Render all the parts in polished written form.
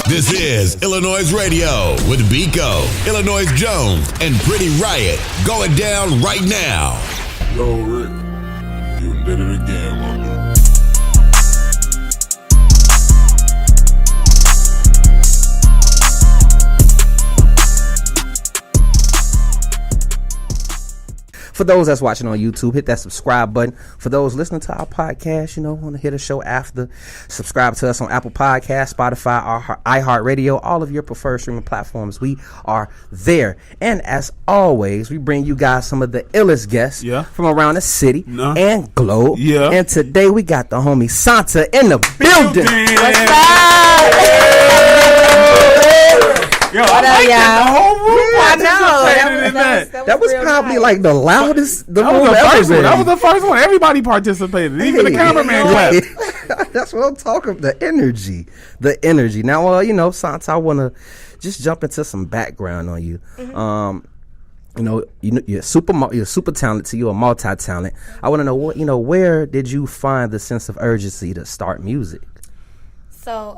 This is iLLANOiZE Radio with Biko, Illinois Jones, and Pretty Riot going down right now. Yo, Rick, you did it again, my dude. For those that's watching on YouTube, hit that subscribe button. For those listening to our podcast, want to hear the show after, subscribe to us on Apple Podcasts, Spotify, iHeartRadio, all of your preferred streaming platforms. We are there. And as always, we bring you guys some of the illest guests from around the city and globe. Yeah. And today we got the homie Sonta in the building. What's up? Yo, I like the whole room. I know. That was probably nice. Like the loudest the room ever been. That was the first one. Everybody participated. Even the cameraman clapped. That's what I'm talking about. The energy. Now, Sonta, I want to just jump into some background on you. Mm-hmm. You're super talented. You're a multi-talent. I want to know where did you find the sense of urgency to start music? So,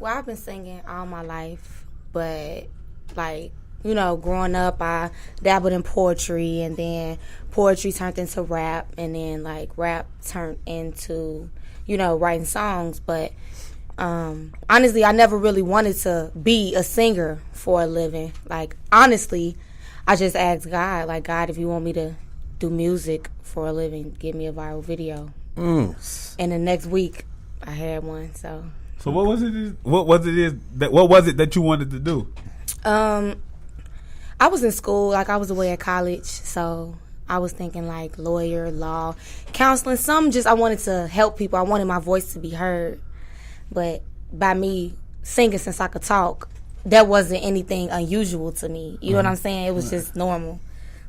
I've been singing all my life. But, growing up, I dabbled in poetry, and then poetry turned into rap, and then, rap turned into, writing songs. But, honestly, I never really wanted to be a singer for a living. Honestly, I just asked God, God, if you want me to do music for a living, give me a viral video. And the next week, I had one, so... So what was it that you wanted to do? I was in school, I was away at college, so I was thinking lawyer, law, counseling, I wanted to help people. I wanted my voice to be heard. But by me singing since I could talk, that wasn't anything unusual to me. You know what I'm saying? It was just normal.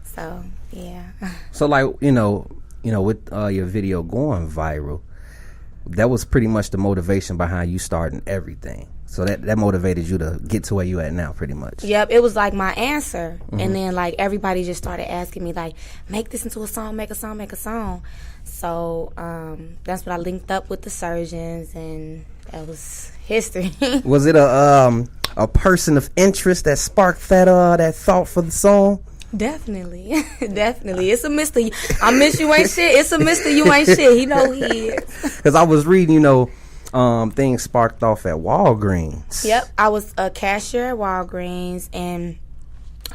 So, yeah. So with your video going viral, that was pretty much the motivation behind you starting everything. So that motivated you to get to where you at now, pretty much. Yep, it was my answer. Mm-hmm. And then everybody just started asking me make this into a song, make a song. So that's what I linked up with the Surgeons, and that was history. Was it a person of interest that sparked that thought for the song? Definitely. It's a Mr. I miss you ain't shit. It's a Mr. You ain't shit. He know he is. Because I was reading, things sparked off at Walgreens. Yep. I was a cashier at Walgreens, and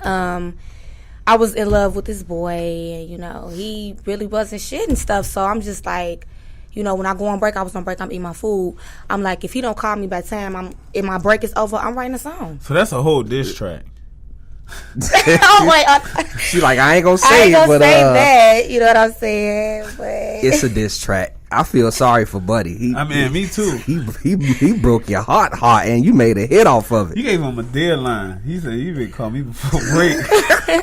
I was in love with this boy, and, he really wasn't shit and stuff. So I'm just when I go on break, I was on break, I'm eating my food. I'm if he don't call me by the time if my break is over, I'm writing a song. So that's a whole diss track. Oh wait, she I ain't gonna say it, but that. You know what I'm saying? But it's a diss track. I feel sorry for Buddy. Me too. He broke your heart, and you made a hit off of it. You gave him a deadline. He said you didn't call me before break.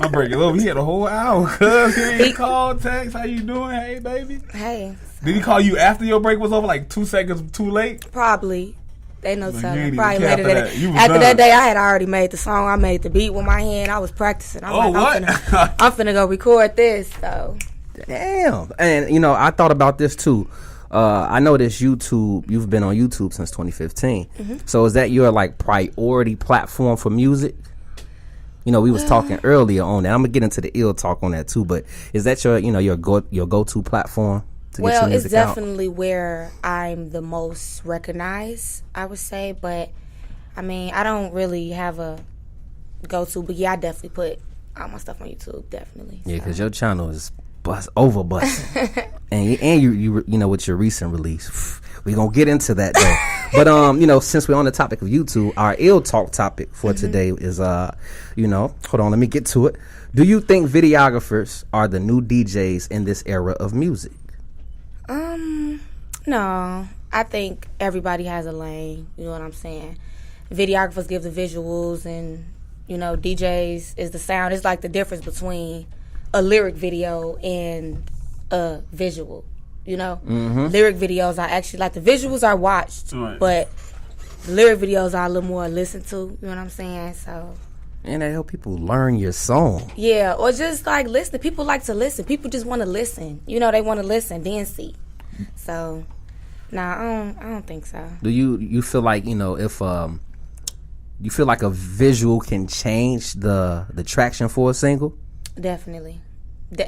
I'm breaking over. He had a whole hour. Cause he ain't called, text, how you doing? Hey baby. Hey. Did he call you after your break was over, 2 seconds too late? Probably. They know something. Probably later that. After that day, I had already made the song. I made the beat with my hand. I was practicing. I'm I'm finna go record this. So, damn. And I thought about this too. I know this YouTube. You've been on YouTube since 2015. Mm-hmm. So is that your priority platform for music? We was talking earlier on that. I'm gonna get into the ill talk on that too. But is that your your go-to platform? Well, it's definitely where I'm the most recognized, I would say. But, I don't really have a go-to. But, yeah, I definitely put all my stuff on YouTube, definitely. Yeah, because your channel is over busting. and you with your recent release. We're going to get into that, though. But, since we're on the topic of YouTube, our ill talk topic for today is, hold on, let me get to it. Do you think videographers are the new DJs in this era of music? No. I think everybody has a lane. You know what I'm saying? Videographers give the visuals, and DJs is the sound. It's the difference between a lyric video and a visual. Lyric videos are actually the visuals are watched, right, but the lyric videos are a little more listened to. You know what I'm saying? So. And they help people learn your song. Yeah, or just listen. People like to listen. People just want to listen. They want to listen, then see. So, nah, I don't think so. Do you feel if you feel like a visual can change the traction for a single? Definitely.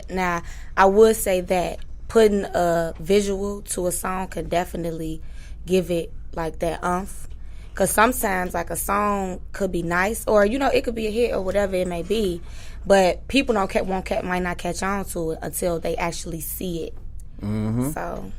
Now, I would say that putting a visual to a song could definitely give it like that umph. Because sometimes like a song could be nice, or it could be a hit or whatever it may be, but people might not catch on to it until they actually see it. Mm-hmm. So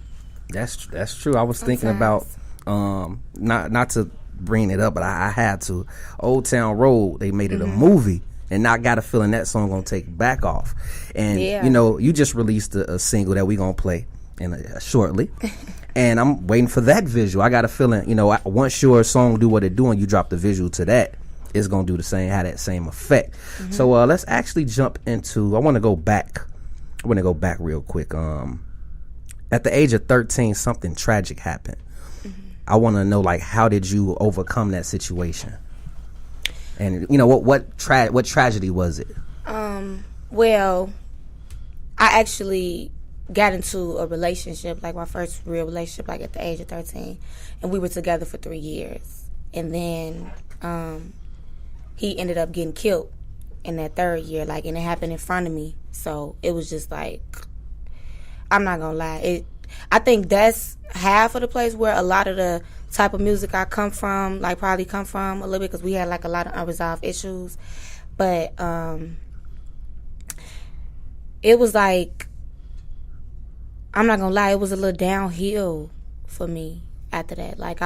that's true. I was thinking about not to bring it up, but I had to. Old Town Road, they made it a movie, and I got a feeling that song gonna take back off. And you just released a single that we gonna play shortly. And I'm waiting for that visual. I got a feeling, once your song do what it do and you drop the visual to that, it's going to do the same, have that same effect. Mm-hmm. So let's actually jump into, I want to go back real quick. At the age of 13, something tragic happened. Mm-hmm. I want to know, like, how did you overcome that situation? And, what tragedy was it? Well, I actually got into a relationship, like my first real relationship, like at the age of 13, and we were together for 3 years, and then he ended up getting killed in that 3rd year, like, and it happened in front of me. So it was just like, I'm not gonna lie, I think that's half of the place where a lot of the type of music I come from, like, probably come from a little bit, because we had like a lot of unresolved issues. But it was like, I'm not gonna lie, it was a little downhill for me after that. Like,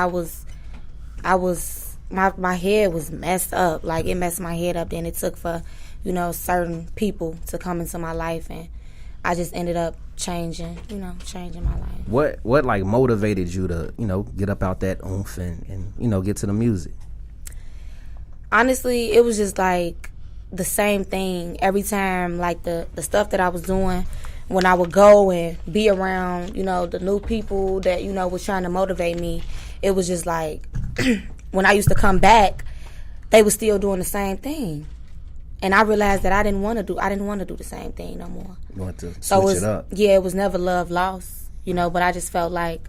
my head was messed up. Like, it messed my head up. Then it took for, certain people to come into my life, and I just ended up changing my life. What like motivated you to, get up out that oomph and get to the music? Honestly, it was just like the same thing every time. Like the stuff that I was doing, when I would go and be around, the new people that, was trying to motivate me, it was just like, when I used to come back, they were still doing the same thing. And I realized that I didn't want to do the same thing no more. You want to switch it up? Yeah, it was never love lost, but I just felt like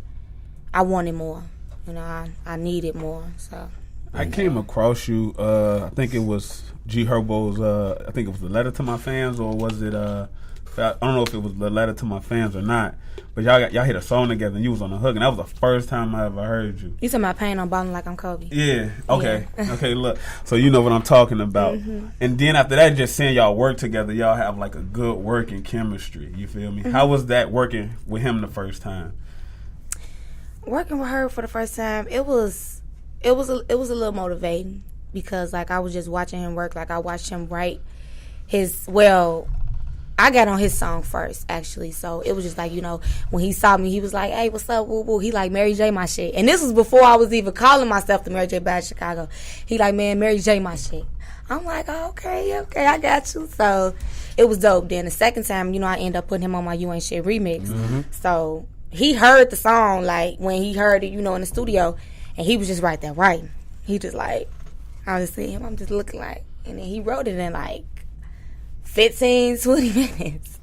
I wanted more. I needed more, so. I came across you, I think it was G Herbo's, I think it was The Letter to My Fans, or was it, I don't know if it was The Letter to My Fans or not, but y'all hit a song together and you was on the hook, and that was the first time I ever heard you. You talking about Pain on Ballin' Like I'm Kobe? Yeah. Okay. Yeah. Okay. Look, so you know what I'm talking about. Mm-hmm. And then after that, just seeing y'all work together, y'all have like a good working chemistry. You feel me? Mm-hmm. How was that working with him the first time? Working with her for the first time, it was a little motivating, because like I was just watching him work. Like, I watched him write I got on his song first, actually. So it was just like, when he saw me, he was like, "Hey, what's up, woo woo?" He like, "Mary J, my shit." And this was before I was even calling myself the Mary J Bad Chicago. He like, "Man, Mary J, my shit." I'm like, oh, okay, I got you. So it was dope. Then the second time, I ended up putting him on my You Ain't Shit remix. Mm-hmm. So he heard the song, like, when he heard it, in the studio, and he was just right there writing. He just like, I was seeing him, I'm just looking like, and then he wrote it in like 15, 20 minutes.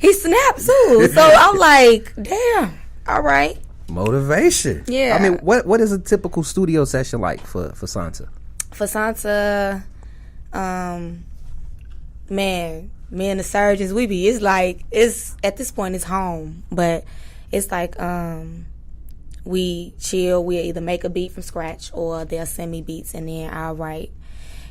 He snapped too. So I'm like, damn, all right. Motivation. Yeah. I mean, what is a typical studio session like for Sonta? For Sonta, man, me and the surgeons, it's at this point it's home, but it's like we chill. We'll either make a beat from scratch, or they'll send me beats, and then I'll write.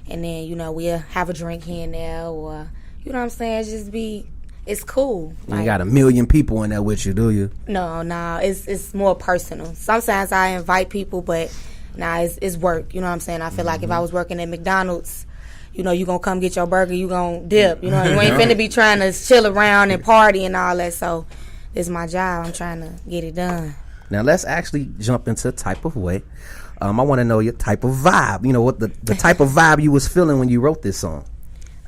And then, we'll have a drink here and there, or, what I'm saying, it's cool. You got 1 million people in there with you, do you? No, it's more personal. Sometimes I invite people, but it's work, you know what I'm saying? I feel like if I was working at McDonald's, you going to come get your burger, you going to dip, you ain't finna be trying to chill around and party and all that, so it's my job. I'm trying to get it done. Now, let's actually jump into type of way. I want to know your type of vibe. What the type of vibe you was feeling when you wrote this song.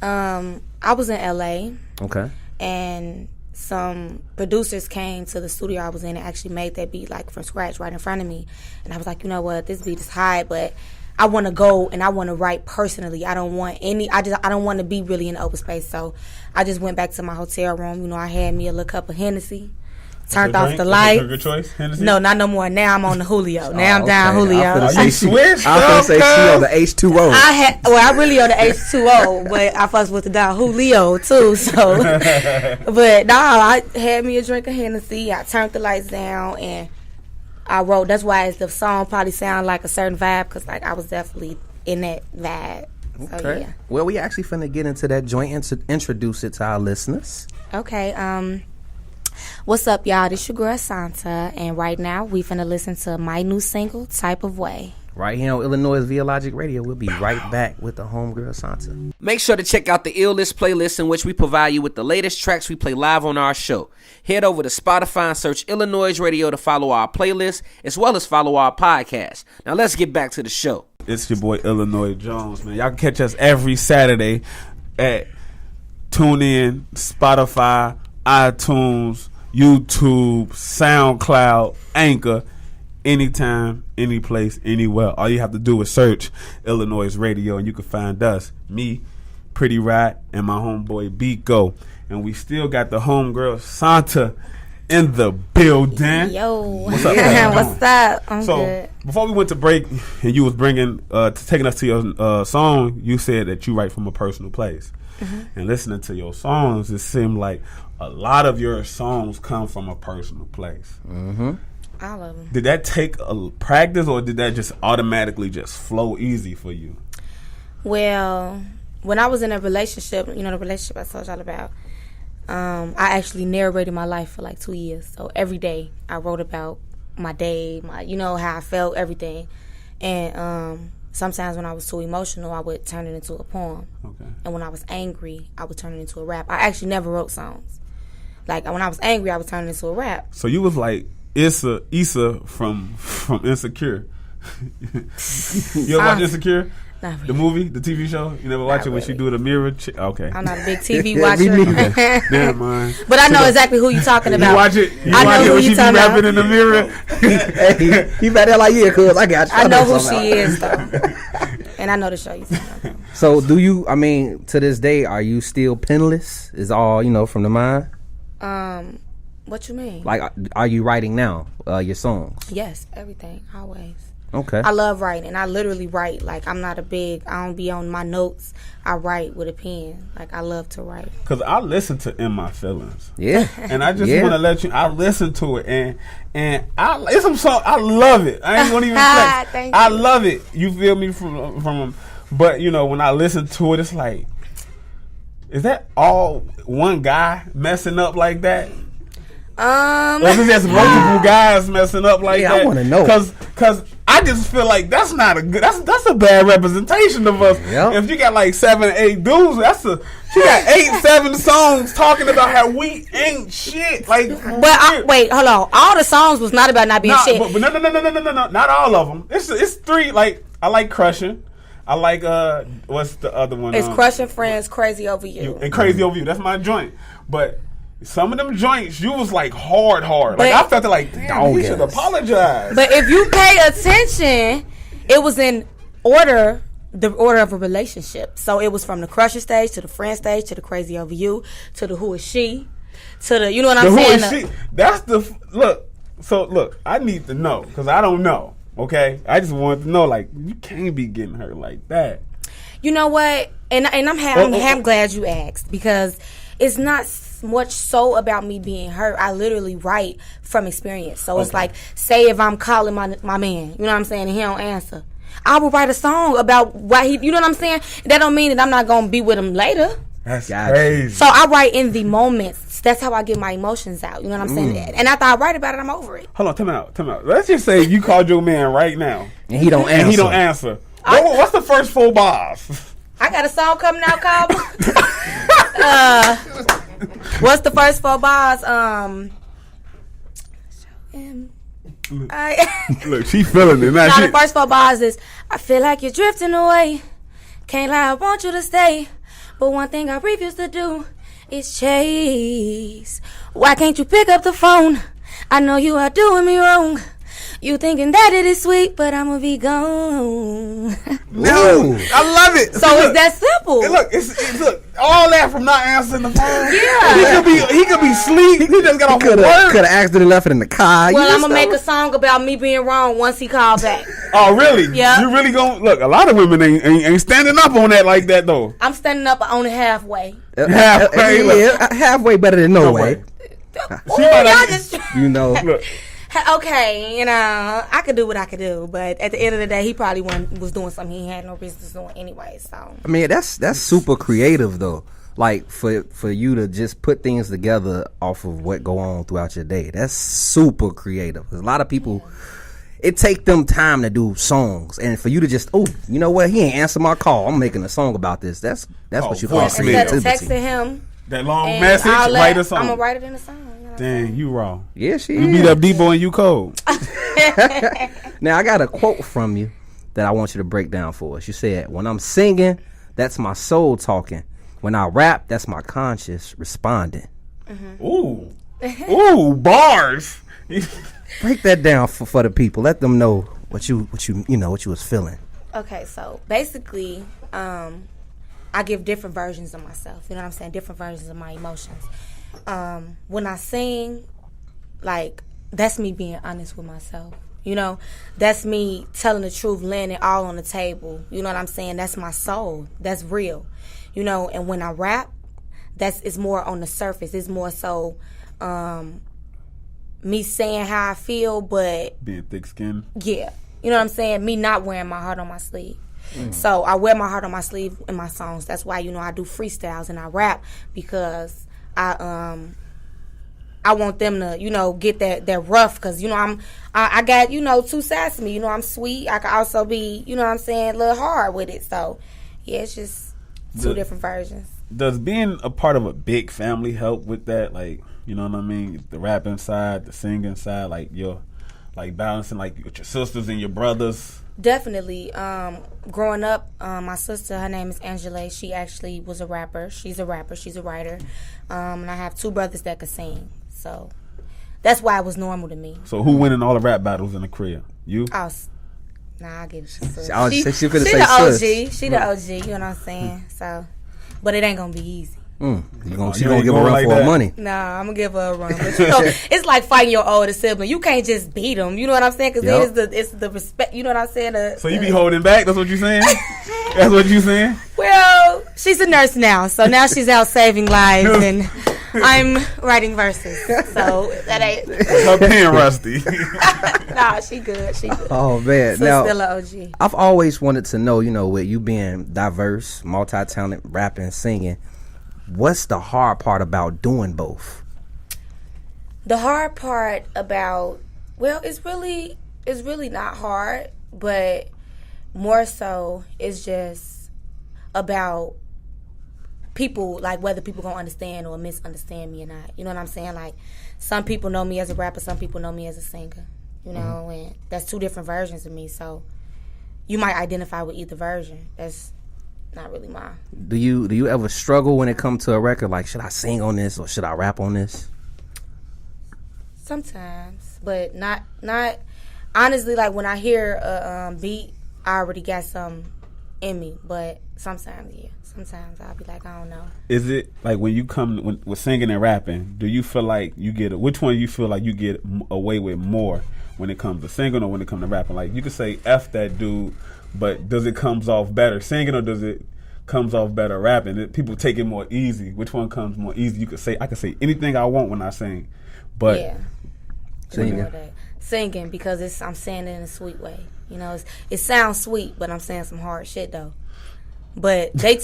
I was in LA. Okay. And some producers came to the studio I was in and actually made that beat like from scratch right in front of me. And I was like, you know what, this beat is high, but I want to go and I want to write personally. I don't want to be really in the open space. So I just went back to my hotel room. I had me a little cup of Hennessy. turned off the lights. Good choice, Hennessy? No, not no more. Now I'm on the Julio. Now I'm down Julio. I was You switched going to up, say she on the H2O. I really on the H2O, but I fucks with the Don Julio too. So, but no, I had me a drink of Hennessy. I turned the lights down and I wrote. That's why the song probably sound like a certain vibe because like I was definitely in that vibe. So, Okay. yeah. Well, we actually finna get into that joint and introduce it to our listeners. Okay. What's up, y'all? This your girl Sonta, and right now we finna listen to my new single, "Type of Way." Right here on Illinois Via Logic Radio. We'll be right back with the homegirl Sonta. Make sure to check out the Ill List playlist in which we provide you with the latest tracks we play live on our show. Head over to Spotify and search iLLANOiZE Radio to follow our playlist as well as follow our podcast. Now let's get back to the show. It's your boy Illinois Jones, man. Y'all can catch us every Saturday at TuneIn, Spotify, iTunes, YouTube, SoundCloud, Anchor, anytime, any place, anywhere. All you have to do is search iLLANOiZE Radio and you can find us, me, Pretty Rat, and my homeboy Biko. And we still got the homegirl Sonta in the building. Yo, What's up, man? what's up? I'm good. Before we went to break and you was taking us to your song, you said that you write from a personal place. And listening to your songs, it seemed like a lot of your songs come from a personal place. All of them. Did that take a practice, or did that just automatically just flow easy for you? Well, when I was in a relationship, the relationship I told y'all about, I actually narrated my life for like 2 years. So every day I wrote about my day, how I felt, everything. And sometimes when I was too emotional, I would turn it into a poem. Okay. And when I was angry, I would turn it into a rap. I actually never wrote songs. Like when I was angry, I would turn it into a rap. So you was like Issa from Insecure. You ever watch Insecure? Not really. The movie, the TV show? You never watch it when she do the mirror? Okay. I'm not a big TV watcher. Never mind. But I know exactly who you're talking about. You watch it? You I watch know it who when she you be talking rapping about. in the mirror? Hey, he better like, yeah, cuz I got you. I know who what I'm she talking is, though. And I know the show you're talking about. So do you, to this day, are you still penniless? Is all, from the mind? What you mean? Like, are you writing now, your songs? Yes, everything, always. Okay. I love writing. I literally write. Like, I don't be on my notes. I write with a pen. Like, I love to write. Because I listen to In My Feelings. Yeah. And I just want to let you, I listen to it, and it's some song, I love it. I ain't going to even flex. Thank I you. love it. You feel me from but, when I listen to it, it's like, is that all one guy messing up like that? Or is it just multiple guys messing up like that? I want to know. Because I just feel like that's not a good. That's a bad representation of us. Yep. If you got like 7, 8 dudes, she got 8, 7 songs talking about how we ain't shit. Like, But wait, hold on. All the songs was not about not being shit. But no, not all of them. It's 3. Like, I like Crushing. I like what's the other one? It's Crushing Friends, Crazy Over You. And Crazy Over You. That's my joint. But some of them joints, you was like hard. Like, But- I felt it like, damn, we should apologize. But if you pay attention, it was in order, the order of a relationship. So it was from the Crusher stage to the Friend stage to the Crazy Over You to the Who Is She to the, you know what I'm Who saying? is she? That's the look. So look, I need to know because I don't know. Okay, I just want to know. Like, you can't be getting her like that. You know what? And I'm glad you asked because it's not much so about me being hurt. I literally write from experience. So it's like, say if I'm calling my man, you know what I'm saying, and he don't answer, I will write a song about why he, you know what I'm saying? That don't mean that I'm not gonna be with him later. That's crazy. So I write in the moments. That's how I get my emotions out. You know what I'm saying? And after I write about it, I'm over it. Hold on, time out. Let's just say you called your man right now And he don't answer. What's the first 4 bars? I got a song coming out called what's the first 4 bars? Look, she feeling it. Now the first 4 bars is, I feel like you're drifting away. Can't lie, I want you to stay. But one thing I refuse to do is chase. Why can't you pick up the phone? I know you are doing me wrong. You thinking that it is sweet, but I'ma be gone. No, I love it. So it's that simple. Look, look, all that from not answering the phone. Yeah. He could be asleep. He just got off Could work. have accidentally left it in the car. Well, I'm gonna make a song about me being wrong once he called back. Oh, really? Yeah. You really gonna look? A lot of women ain't standing up on that like that though. I'm standing up on it halfway. Halfway better than no way. Ooh, y'all just You know. Look, okay, I could do what I could do, but at the end of the day, he probably was doing something he had no business doing anyway. So I mean, that's super creative though. Like for you to just put things together off of what go on throughout your day. That's super creative. 'Cause a lot of people, it take them time to do songs, and for you to just, you know what? He ain't answer my call. I'm making a song about this. That's what you call fuck me. instead of creativity. texting him, that long and message, write a song. I'm gonna write it in a song. You know? Dang, you wrong. Yeah, she You is. beat up Debo and you cold. Now I got a quote from you that I want you to break down for us. You said, "When I'm singing, that's my soul talking. When I rap, that's my conscience responding." Ooh, ooh, bars. Break that down for the people. Let them know what you was feeling. Okay, so basically, I give different versions of myself. You know what I'm saying? Different versions of my emotions. When I sing, like, that's me being honest with myself. You know, that's me telling the truth, laying it all on the table. You know what I'm saying? That's my soul. That's real. You know, and when I rap, it's more on the surface. It's more so me saying how I feel, but Being thick-skinned. yeah. You know what I'm saying? Me not wearing my heart on my sleeve. So I wear my heart on my sleeve in my songs. That's why, I do freestyles and I rap, because I want them to, get that rough, because, I got, two sides to me. I'm sweet. I can also be, a little hard with it. So, yeah, it's just two different versions. Does being a part of a big family help with that? Like, you know what I mean? The rapping side, the singing side, like balancing like with your sisters and your brothers. Definitely. Growing up, my sister, her name is Angela. She actually was a rapper. She's a rapper. She's a writer. And I have two brothers that could sing. So that's why it was normal to me. So who winning all the rap battles in the crib? You? Nah, I get it. She She the OG. She the OG. You know what I'm saying? So, but it ain't gonna be easy. You gonna you give ain't her a going run like for her that. money. Nah, I'm gonna give her a run. But it's like fighting your older sibling. You can't just beat them. You know what I'm saying? Because it's the respect. You know what I'm saying? So you be holding back? That's what you saying? That's what you saying? Well, she's a nurse now, so now she's out saving lives, and I'm writing verses. So that ain't. Her pen rusty. Nah, she good. She good. Oh man, So now still an OG. I've always wanted to know, with you being diverse, multi-talented, rapping, singing, what's the hard part about doing both? The hard part about, it's really not hard, but more so it's just about people, like whether people gonna understand or misunderstand me or not. You know what I'm saying? Like, some people know me as a rapper, some people know me as a singer. And that's two different versions of me. So you might identify with either version. That's not really mine. Do you ever struggle when it comes to a record? Like, should I sing on this or should I rap on this? Sometimes, but not honestly. Like, when I hear a beat, I already got some in me. But sometimes I'll be like, I don't know. Is it like when you come with singing and rapping? Do you feel like you get which one you feel like you get away with more when it comes to singing or when it comes to rapping? Like, you could say F that dude, but does it comes off better singing or does it comes off better rapping? People take it more easy. Which one comes more easy? I could say anything I want when I sing, but yeah, singing because I'm saying it in a sweet way. It sounds sweet, but I'm saying some hard shit though. But then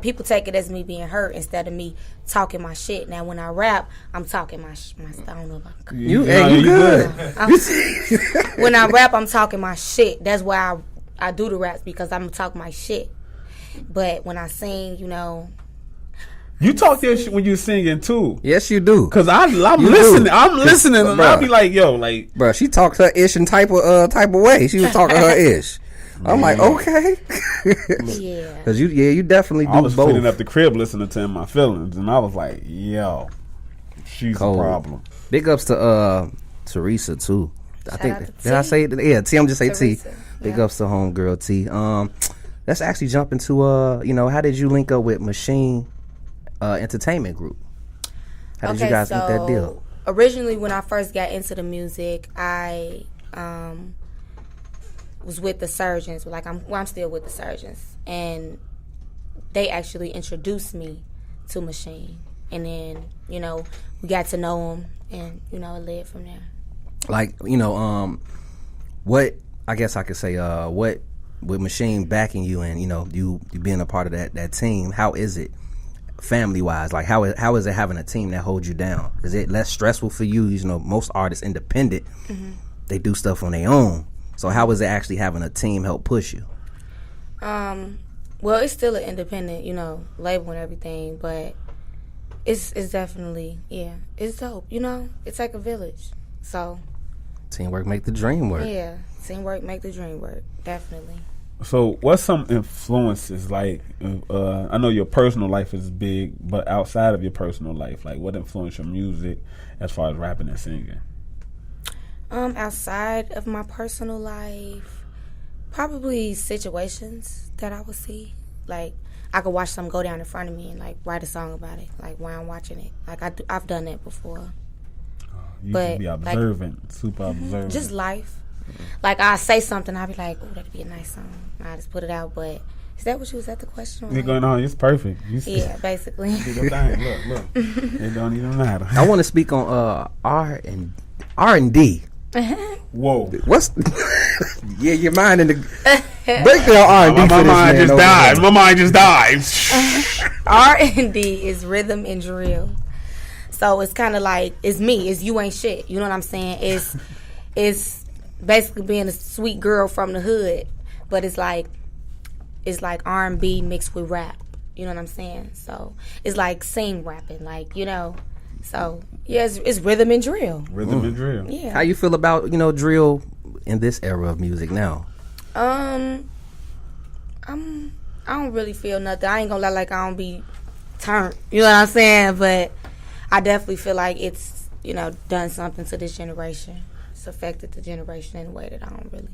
people take it as me being hurt instead of me talking my shit. Now when I rap, I'm talking my I don't know about You good. When I rap, I'm talking my shit. That's why I do the raps, because I'm talking my shit. But when I sing, you talk your shit when you're singing too. Yes, you do. Cause I'm listening. I'm listening, and Bruh. I'll be like, yo, like, Bro, she talks her ish in type of way. She was talking her ish. I'm like, okay. yeah. Cause you definitely do I was both. sitting up the crib listening to In My Feelings, and I was like, yo, she's Cold. a problem. Big ups to Teresa too. I Shout think out to did I T. say it? Yeah, T. I'm just say T. Teresa. Big Yeah. ups to homegirl T. let's actually jump into how did you link up with Machine Entertainment Group? How did you guys get that deal? Originally, when I first got into the music, I was with the Surgeons. I'm still with the Surgeons, and they actually introduced me to Machine, and then we got to know him, and it led from there. What I guess I could say, what with Machine backing you and you being a part of that team, how is it family wise? Like how is it having a team that holds you down? Is it less stressful for you? Most artists independent, they do stuff on their own. So how is it actually having a team help push you? Well, it's still an independent, label and everything, but it's definitely, it's dope. It's like a village. So teamwork make the dream work. Yeah, teamwork make the dream work, definitely. So what's some influences, like, I know your personal life is big, but outside of your personal life, like what influenced your music as far as rapping and singing? Outside of my personal life, probably situations that I would see. Like, I could watch something go down in front of me and, like, write a song about it, like, while I'm watching it. Like, I've done that before. You can be observant, like, super observant. Just life. Like, I say something, I'll be like, oh, that'd be a nice song. I just put it out, but is that the question? You're going on, it's perfect. Yeah, basically. Do your thing. Look. It don't even matter. I want to speak on R&D. Whoa. What's your mind in the break down R&D. My mind just died. My mind just died. R&D is rhythm and drill. So it's kind of like, it's me. It's you ain't shit. You know what I'm saying? It's basically being a sweet girl from the hood, but it's like R&B mixed with rap. You know what I'm saying? So it's like sing rapping, like, So yeah, it's rhythm and drill. Rhythm and drill. Yeah. How you feel about drill in this era of music now? I don't really feel nothing. I ain't gonna lie, like I don't be turned. You know what I'm saying? But I definitely feel like it's done something to this generation. It's affected the generation in a way that I don't really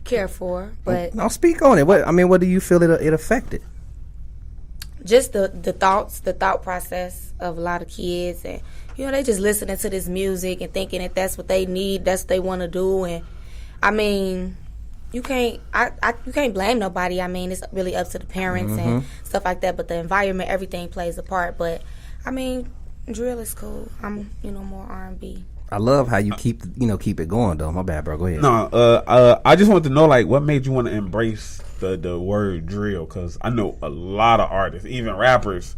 care for. But I'll speak on it. What do you feel it affected? Just the thought process of a lot of kids, and they just listening to this music and thinking that that's what they need, that's what they want to do, and I mean, you can't blame nobody. I mean, it's really up to the parents and stuff like that. But the environment, everything plays a part. But I mean, drill is cool. I'm more R&B. I love how you keep it going though. My bad, bro. Go ahead. No, I just want to know, like, what made you want to embrace the word drill? Because I know a lot of artists, even rappers,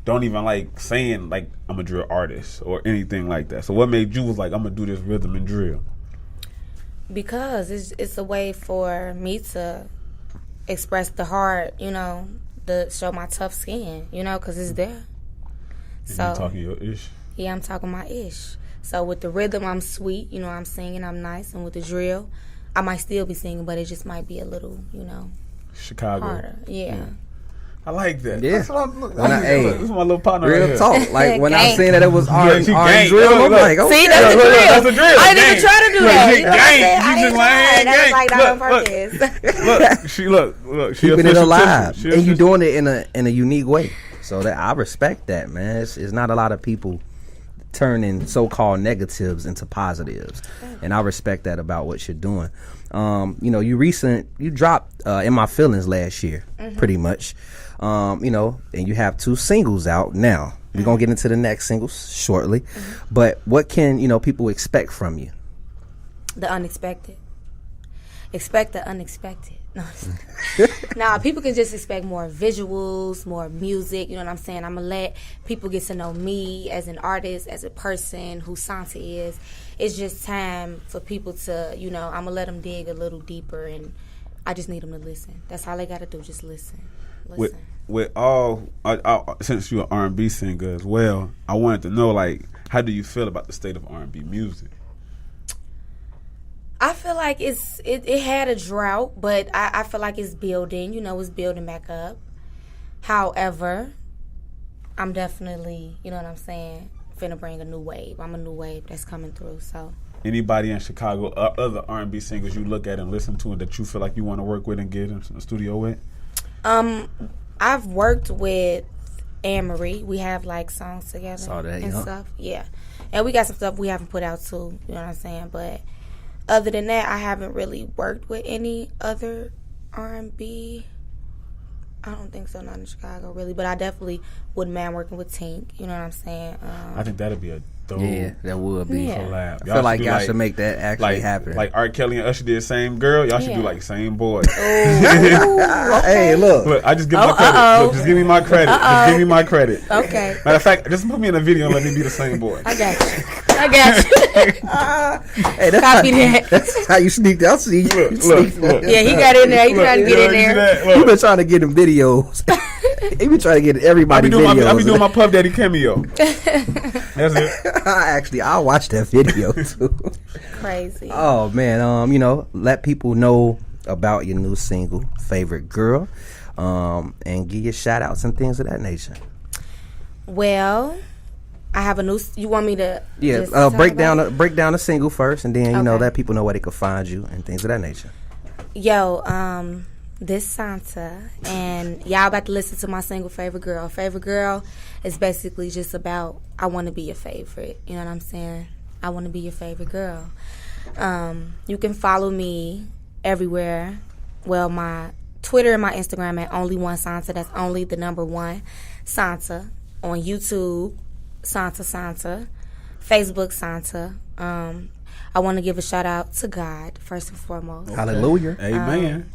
don't even like saying like I'm a drill artist or anything like that. So what made you was like, I'm gonna do this rhythm and drill? Because it's a way for me to express the heart, to show my tough skin, because it's there. And so you talking your ish? Yeah, I'm talking my ish. So with the rhythm, I'm sweet, I'm singing, I'm nice, and with the drill, I might still be singing, but it just might be a little, Chicago harder. Yeah. I like that. Yeah. That's what this is my little partner real right here. talk. Like when I seen that it was R and she drill, gang. I'm like, okay. See, that's the drill. That's the drill. I didn't even try to do that. She You know what I'm saying? gang. I You didn't just try. like That was like not on purpose. Look. She keeping it official alive, tissue. and you doing it in a unique way. So that I respect that, man. It's not a lot of people turning so-called negatives into positives, and I respect that about what you're doing. You dropped In My Feelings last year, pretty much. And you have 2 singles out now. We're gonna get into the next singles shortly, but what can people expect from you? The unexpected. Expect the unexpected. No, nah, people can just expect more visuals, more music. You know what I'm saying? I'm gonna let people get to know me as an artist, as a person, who Sonta is. It's just time for people to, I'm gonna let them dig a little deeper, and I just need them to listen. That's all they gotta do, just listen. With all, since you're an R&B singer as well, I wanted to know, like, how do you feel about the state of R&B music? I feel like it had a drought, but I feel like it's building. It's building back up. However, I'm definitely, you know what I'm saying, finna bring a new wave. I'm a new wave that's coming through. So anybody in Chicago, other R&B singers you look at and listen to and that you feel like you want to work with and get in the studio with? I've worked with Anne-Marie. We have like songs together Saw that, and yeah. stuff. Yeah. And we got some stuff we haven't put out too, you know what I'm saying? But other than that, I haven't really worked with any other R&B. I don't think so, not in Chicago really, but I definitely wouldn't mind working with Tink, you know what I'm saying? I think that'd be a dope Yeah, that would be. Yeah. collab. I feel like do y'all should make that actually like, happen. Like R. Kelly and Usher did same girl. Y'all should do Yeah. like same boy. Hey, look. Look, I just give my credit. Look, just give me my credit. Just give me my credit. Okay. Matter of fact, just put me in a video and let me be the same boy. I got you. I got you. Hey, that's Copy how, that. That's how you sneak. I'll see you. Look, sneak look. Yeah, he got in there. He trying to get in there. You been trying to get him videos. He been trying to get everybody videos. I be doing my Puff Daddy cameo. That's it. I'll watch that video too. Crazy. Oh man, let people know about your new single, Favorite Girl, and give your shout outs and things of that nature. Well, I have a new. You want me to? Yeah, just talk break about down the single first, and then Okay. let people know where they can find you and things of that nature. Yo, this Sonta, and y'all about to listen to my single Favorite Girl. Favorite Girl is basically just about I want to be your favorite. You know what I'm saying? I want to be your favorite girl. You can follow me everywhere. Well, my Twitter and my Instagram at only one Sonta. That's only the number one Sonta. On YouTube, Sonta. Facebook, Sonta. I want to give a shout out to God first and foremost. Hallelujah. Amen.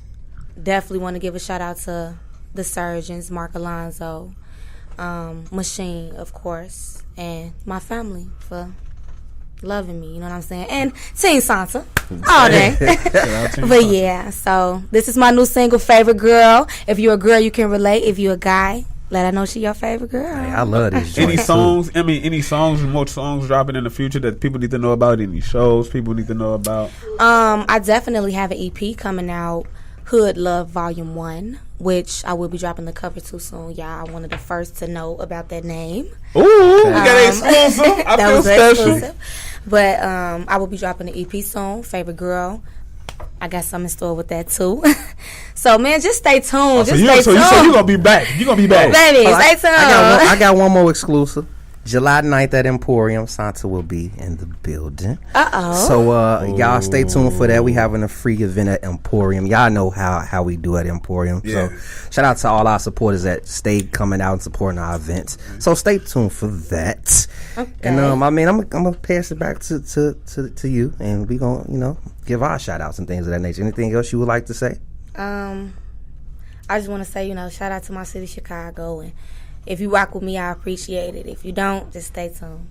Definitely want to give a shout out to the surgeons, Mark Alonzo, Machine, of course, and my family for loving me, you know what I'm saying? And Team Sonta all day. But yeah, so this is my new single, Favorite Girl. If you're a girl, you can relate. If you're a guy, let her know she your favorite girl. Hey, I love this. Any joint, too. songs? I mean, any songs? More songs dropping in the future that people need to know about? Any shows people need to know about? I definitely have an EP coming out, Hood Love Volume 1, which I will be dropping the cover to soon. Y'all one of the first to know about that name. Ooh, we got an exclusive. I That feel was an special. exclusive. But I will be dropping the EP soon, Favorite Girl. I got something in store with that too. So man, just stay tuned. So Just you stay tuned. you gonna be back? You gonna be back? Baby, stay tuned. I got one more exclusive. July 9th at Emporium, Sonta will be in the building. So y'all stay tuned for that. We having a free event at Emporium. Y'all know how we do at Emporium. Yeah. So shout out to all our supporters that stay coming out and supporting our events. So stay tuned for that. Okay. And I'm gonna pass it back to you, and we gonna give our shout outs and things of that nature. Anything else you would like to say? I just want to say, shout out to my city, Chicago, and if you rock with me, I appreciate it. If you don't, just stay tuned.